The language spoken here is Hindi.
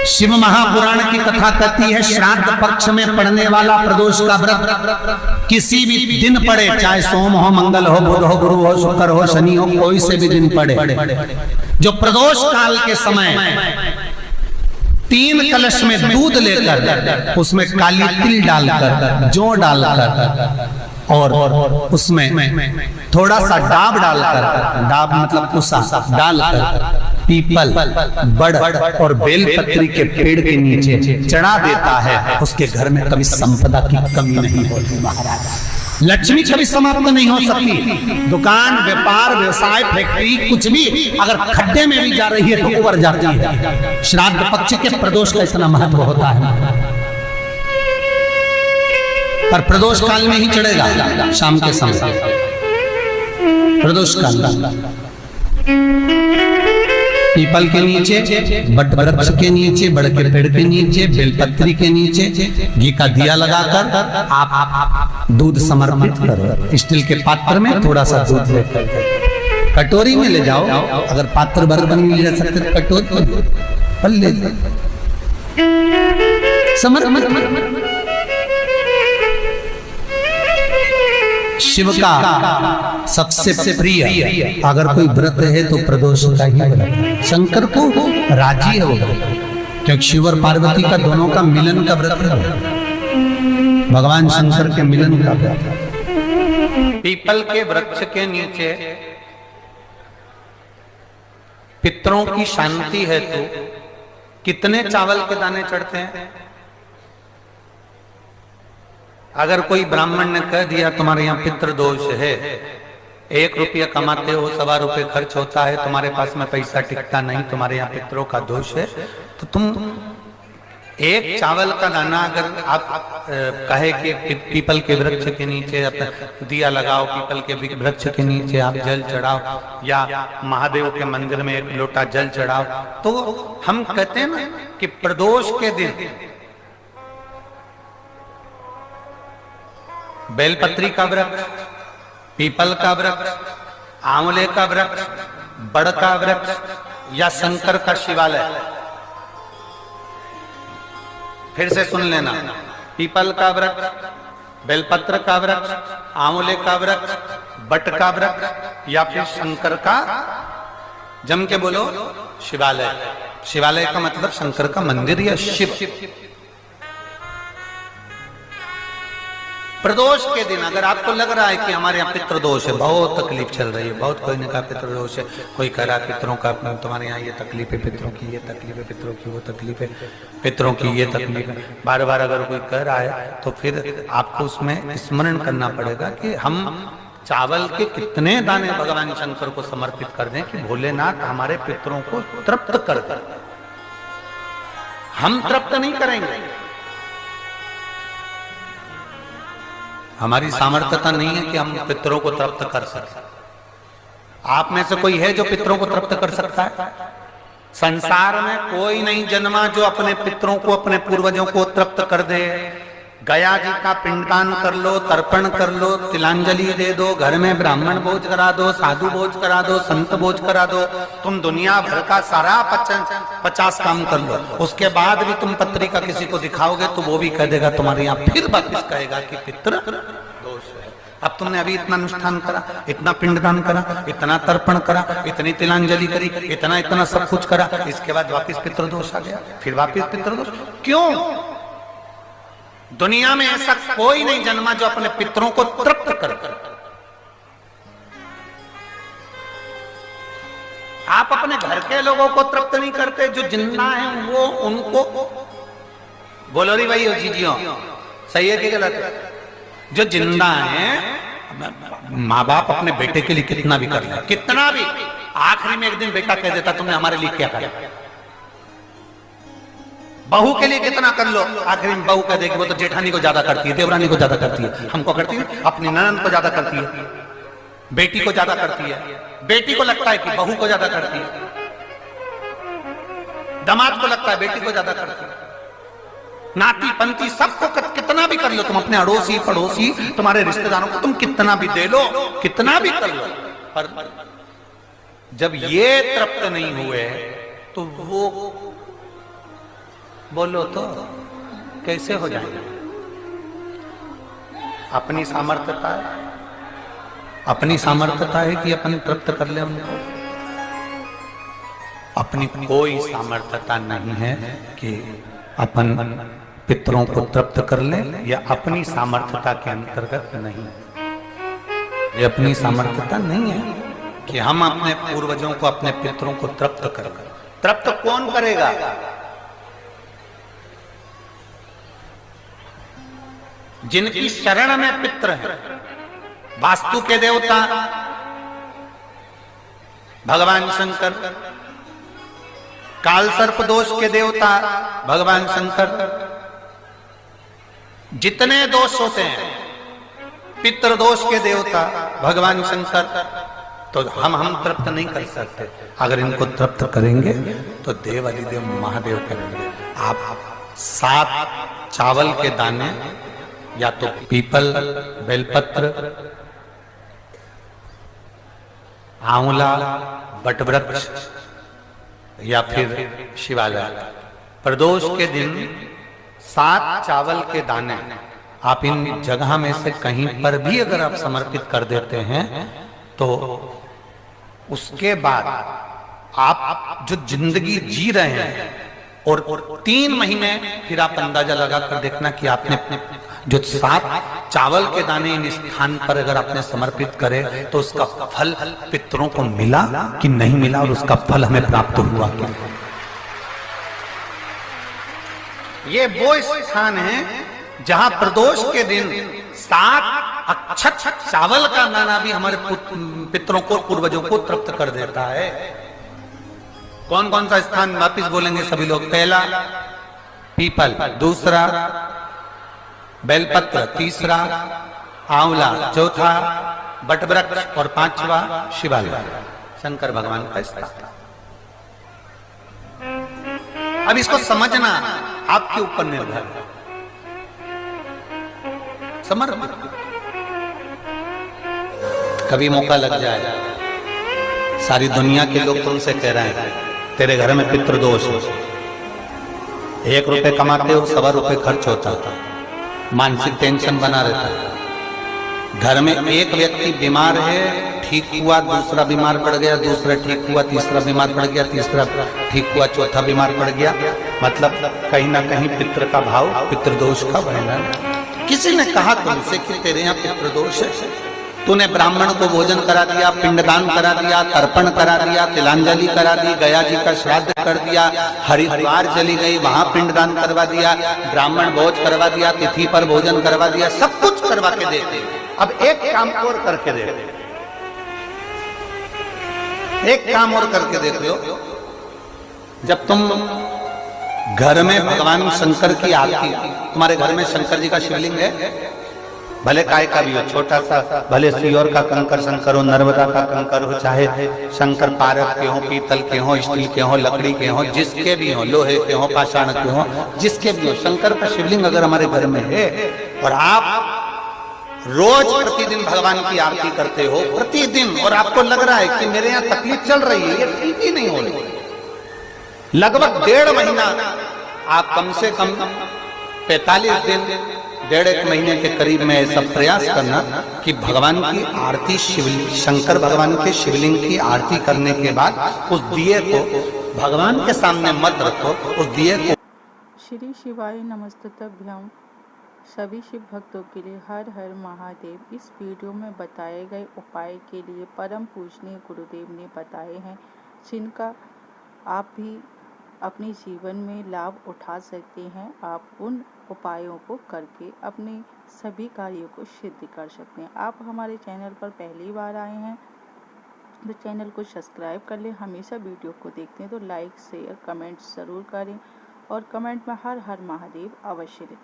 शिव महापुराण की कथा कहती है, श्राद्ध पक्ष में पड़ने वाला प्रदोष का व्रत किसी भी दिन पड़े, चाहे सोम हो, मंगल हो, बुध हो, गुरु हो, शुक्र हो, शनि हो, कोई से भी दिन पड़े, जो प्रदोष काल के समय 3 कलश में दूध लेकर उसमें काली तिल डालकर, जौ डालकर और उसमें थोड़ा सा डाब डालकर, डाब मतलब कुसा डालकर पीपल, बड़ और बेलपत्री के पेड़ के नीचे चढ़ा देता है, उसके घर में कभी संपदा की कमी नहीं होती महाराज। लक्ष्मी कभी समाप्त नहीं हो सकती। दुकान, व्यापार, व्यवसाय, फैक्ट्री कुछ भी अगर खड्डे में भी जा रही है तो उबर जाती है। श्राद्ध पक्ष के प्रदोष का इतना महत्व होता है, पर प्रदोष काल में ही चढ़ेगा, शाम के समय प्रदोष काल पीपल के नीचे, बट वृक्ष के नीचे, बड़ के पेड़ के नीचे, बेलपत्री के नीचे घी का दिया लगाकर आप दूध समर्पित करो। स्टील के पात्र में थोड़ा सा दूध लेकर, कटोरी में ले जाओ, अगर पात्र बर्तन में ले जा सकते तो कटोरी पर ले समर्पित। शिव का सबसे प्रिय अगर कोई व्रत है तो प्रदोष का ही व्रत। शंकर को राजी है वो व्रत, क्योंकि शिव और पार्वती का दोनों का मिलन का व्रत है, भगवान शंकर के मिलन का व्रत। पीपल के वृक्ष के नीचे पितरों की शांति है तो कितने चावल के दाने चढ़ते हैं? अगर कोई ब्राह्मण ने कह दिया तुम्हारे यहाँ पितृ दोष है, 1 रुपया कमाते हो, 1.25 रुपये खर्च होता है, तुम्हारे पास में पैसा टिकता नहीं, तुम्हारे यहाँ पितरों का दोष है, तो तुम 1 चावल का दाना अगर आप कहे कि पीपल के वृक्ष के नीचे दिया लगाओ, पीपल के वृक्ष के नीचे आप जल चढ़ाओ, या महादेव के मंदिर में 1 लोटा जल चढ़ाओ, तो हम कहते हैं ना कि प्रदोष के दिन बेलपत्री का वृक्ष, पीपल का वृक्ष, आंवले का वृक्ष, बड़ का वृक्ष या शंकर का शिवालय, फिर से सुन लेना, पीपल का वृक्ष, बेलपत्र का वृक्ष, आंवले का वृक्ष, बट का वृक्ष या फिर शंकर का, जम के बोलो, शिवालय। शिवालय का मतलब शंकर का मंदिर या शिव। प्रदोष के दिन अगर आपको लग रहा है कि हमारे यहाँ पितृदोष है, बहुत तकलीफ चल रही है, बहुत कोई ने कहा पितृदोष है, कोई कह रहा है पितरों का, तुम्हारे यहाँ ये तकलीफ है, पितरों की ये तकलीफ है, पितरों की वो तकलीफ है, पितरों की ये तकलीफ है, बार बार अगर कोई कह रहा है तो फिर आपको उसमें स्मरण करना पड़ेगा कि हम चावल के कितने दाने भगवान शंकर को समर्पित कर दें कि भोलेनाथ हमारे पितरों को तृप्त कर दें। हम तृप्त नहीं करेंगे, हमारी सामर्थ्यता नहीं है कि हम पितरों को तृप्त कर सकें। आप में से कोई है जो पितरों को तृप्त कर सकता है? संसार में कोई नहीं जन्मा जो अपने पितरों को, अपने पूर्वजों को तृप्त कर दे। गया जी का पिंडदान कर लो, तर्पण कर लो, तिलांजलि दे दो, घर में ब्राह्मण भोज करा दो, साधु भोज करा दो, संत भोज करा दो, तुम दुनिया भर का सारा 50 काम कर लो, उसके बाद भी तुम पत्री का किसी को दिखाओगे तो वो भी कह देगा तुम्हारे यहाँ, फिर वापिस कहेगा कि पितृ दोष है। अब तुमने अभी इतना अनुष्ठान करा, इतना पिंडदान करा, इतना तर्पण करा, इतनी तिलांजलि करी, इतना सब कुछ करा, इसके बाद वापिस पितृदोष आ गया, फिर वापिस पितृदोष। क्यों? दुनिया में ऐसा कोई नहीं जन्मा जो अपने पितरों को तृप्त करे। आप अपने घर के लोगों को तृप्त नहीं करते, जो जिंदा हैं वो उनको बोलो री भाई जीजियो, सही है कि गलत है? जो जिंदा हैं, माँ बाप अपने बेटे के लिए कितना भी कर ले, कितना भी, आखिरी में एक दिन बेटा कह देता तुमने हमारे लिए क्या करा। बहू के लिए कितना कर लो, आखिरी में बहू कह देगी वो तो जेठानी को ज्यादा करती है, देवरानी को ज्यादा करती है, हमको करती है, अपनी ननद को ज्यादा करती है, बेटी को ज्यादा करती है, बेटी को लगता है कि बहू को ज्यादा करती है, दामाद को लगता है बेटी को ज्यादा करती है, नाती पंती सबको कितना भी कर लो, तुम अपने अड़ोसी पड़ोसी तुम्हारे रिश्तेदारों को तुम कितना भी दे लो, कितना भी कर लो, पर जब ये तृप्त नहीं हुए तो वो बोलो तो कैसे हो जाएंगे? अपनी सामर्थ्यता है, अपनी सामर्थ्यता है कि अपन तृप्त कर ले उनको? अपनी कोई सामर्थ्यता नहीं है कि अपन पितरों को तृप्त कर ले, या अपनी सामर्थ्यता के अंतर्गत नहीं। ये अपनी सामर्थ्यता नहीं है कि हम अपने पूर्वजों को, अपने पितरों को तृप्त कर। तृप्त कौन करेगा? जिनकी शरण में पित्र है। वास्तु के देवता भगवान शंकर, काल सर्प दोष के देवता भगवान शंकर। जितने दोष होते हैं, पितृ दोष के देवता भगवान शंकर, तो हम तृप्त नहीं कर सकते। अगर इनको तृप्त करेंगे तो देव अधिदेव महादेव करेंगे। आप 7 चावल के दाने, या तो पीपल, बेलपत्र, आंवला, बटवृक्ष या फिर शिवालय, प्रदोष के दिन 7 चावल के दाने आप इन जगह में से कहीं पर भी अगर आप समर्पित कर देते हैं, तो उसके बाद आप जो जिंदगी जी रहे हैं, और 3 महीने फिर आप अंदाजा लगाकर देखना कि आपने जो 7 चावल के दाने इन स्थान पर अगर आपने समर्पित करे, तो उसका फल पितरों को मिला कि नहीं मिला, और उसका फल हमें प्राप्त हुआ क्या? ये वो स्थान है जहां प्रदोष के दिन 7 अक्षत चावल का दाना भी हमारे पितरों को, पूर्वजों को तृप्त कर देता है। कौन कौन सा स्थान वापिस बोलेंगे सभी लोग? पहला पीपल, दूसरा बेलपत्र, तीसरा आंवला, चौथा बटवृक्ष और 5वां शिवालय, शंकर भगवान का स्थान। अब इसको समझना आपके ऊपर निर्भर है। समर्पित कभी मौका लग जाए, सारी दुनिया के लोग तुमसे कह रहे हैं तेरे घर में पितृदोष हो, 1 रुपए कमाते हो, 1.25 रुपए खर्च होता था, मानसिक टेंशन बना रहता है। घर में एक व्यक्ति बीमार है, ठीक हुआ, दूसरा बीमार पड़ गया, दूसरा ठीक हुआ, तीसरा बीमार पड़ गया, तीसरा ठीक हुआ, चौथा बीमार पड़ गया। मतलब कहीं ना कहीं पितृ का भाव, पितृदोष का वर्णन। किसी ने कहा तुमसे कि तेरे यहाँ पितृदोष है, तूने ब्राह्मण को भोजन करा दिया, पिंडदान करा दिया, तर्पण करा दिया, तिलांजलि करा दी, गया जी का श्राद्ध कर दिया, हरिद्वार चली गई, वहां पिंडदान करवा दिया, ब्राह्मण भोज करवा दिया, तिथि पर भोजन करवा दिया, सब कुछ करवा के देते। अब एक काम और करके देते, एक काम और करके देते हो। जब तुम घर में भगवान शंकर की आरती, तुम्हारे घर में शंकर जी का शिवलिंग है, भले काय का भी हो, छोटा सा, भले सियोर का कंकर शंकर हो, नर्मदा का कंकर हो, चाहे शंकर पारक के हो, पीतल के हो, स्टील के हो, लकड़ी के हो, जिसके भी हो, लोहे के हो, पाषाण के हो, जिसके भी हो, शंकर का शिवलिंग अगर हमारे घर में है, और आप रोज प्रतिदिन भगवान की आरती करते हो, प्रतिदिन, और आपको लग रहा है कि मेरे यहाँ तकलीफ चल रही है, ये ठीक ही नहीं हो रही, लगभग 1.5 महीना आप कम से कम 45 दिन, 1.5 महीने के करीब में ऐसा प्रयास करना कि भगवान की आरती, शंकर भगवान के शिवलिंग की आरती करने के बाद उस दिए को भगवान के सामने मत रखो, उस दिए को। श्री शिवाय नमस्तभ्यम। सभी शिव भक्तों के लिए हर हर महादेव। इस वीडियो में बताए गए उपाय के लिए परम पूजनीय गुरुदेव ने बताए हैं, जिनका आप भी अपने जीवन में लाभ उठा सकते हैं। आप उन उपायों को करके अपने सभी कार्यों को सिद्ध कर सकते हैं। आप हमारे चैनल पर पहली बार आए हैं तो चैनल को सब्सक्राइब कर लें। हमेशा वीडियो को देखते हैं तो लाइक शेयर कमेंट ज़रूर करें, और कमेंट में हर हर महादेव अवश्य लिखें।